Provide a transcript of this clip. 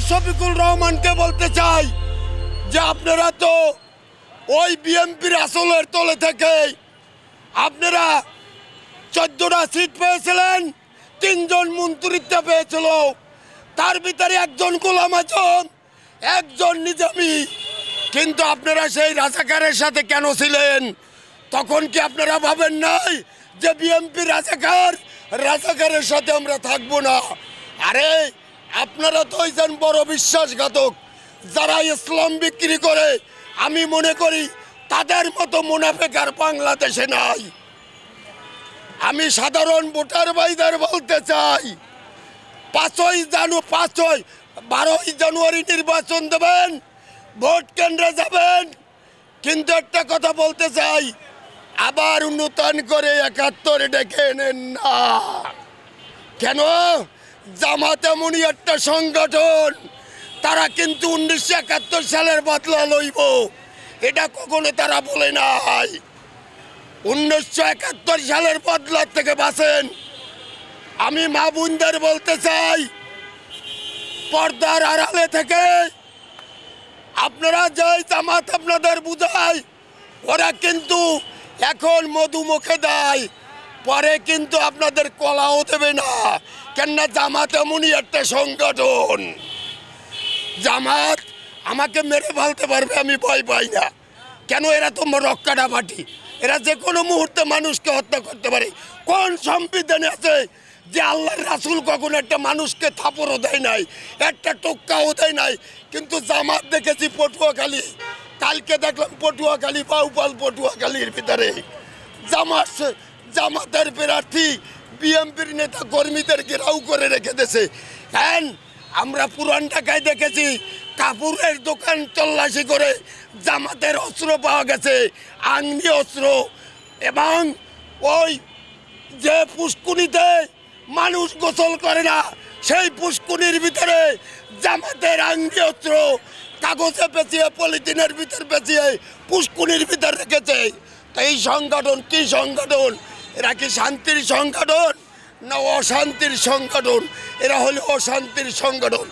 শফিকুল রহমানকে বলতে চাই যে আপনারা তো ওই বিএনপির আসলের তলে থেকে আপনারা 14টা সিট পেয়েছিলেন, 3জন মন্ত্রিত্ব পেয়েছিল, তার ভিতরে একজন গোলাম আজম, একজন নিজামী। কিন্তু আপনারা সেই রাজাকারের সাথে কেন ছিলেন? তখন কি আপনারা ভাবেন নাই যে বিএনপি রাজাকারের সাথে আমরা থাকবো না? আরে আপনারা তো হইছেন বড় বিশ্বাসঘাতক। যারা ইসলাম বিক্রি করে, আমি মনে করি তাদের মতো মুনাফেক আর বাংলাদেশে নাই। আমি সাধারণ ভোটার ভাইদের বলতে চাই, 12ই জানুয়ারি নির্বাচন দেবেন, ভোট কেন্দ্রে যাবেন। কিন্তু একটা কথা বলতে চাই, আবার নূতন করে 71 ডেকে এনেন না। কেন? জামাত এমনই একটা সংগঠন, তারা কিন্তু 1971 সালের বদলা লইব, এটা কখনো তারা বলে নাই। 1971 সালের বদলা থেকে বাঁচেন। আমি মা বোনদের বলতে চাই, পর্দার আড়ালে থেকে আপনারা যে জামাত আপনাদের বুঝায়, ওরা কিন্তু এখন মধু মুখে দেয়, পরে কিন্তু আপনাদের কলাও দেবে না। কেননা জামাত এমনই একটা সংগঠন, জামাত আমাকে মেরে ফেলতে পারবে, আমি ভয় পাই না। কেন? এরা তো রক্কাটা পার্টি, এরা যে কোনো মুহূর্তে মানুষকে হত্যা করতে পারে। কোন সংবিধানে আছে যে আল্লাহর রাসূল কখনো একটা মানুষকে থাপড়ও দেয় নাই, একটা টোক্কাও দেয় নাই? কিন্তু জামাত দেখেছি পটুয়াখালী, কালকে দেখলাম পটুয়াখালী, বাউপাল পটুয়াখালীর ভিতরে জামাতের প্রার্থী বিএনপির নেতা কর্মীদের ঘেরাও করে রেখে দিয়েছে। হ্যাঁ, আমরা পুরান ঢাকায় দেখেছি কাপড়ের দোকান তল্লাশি করে জামাতের অস্ত্র পাওয়া গেছে, আংনি অস্ত্র। এবং ওই যে পুষ্কুনিতে মানুষ গোসল করে না, সেই পুষ্কুনির ভিতরে জামাতের আংনি অস্ত্র কাগজে পেঁচিয়ে, পলিথিনের ভিতর পেঁচিয়ে পুষ্কুনির ভিতর রেখেছে। তো এই সংগঠন কি সংগঠন? এরা কি শান্তির সংগঠন না অশান্তির সংগঠন? এরা হলো অশান্তির সংগঠন।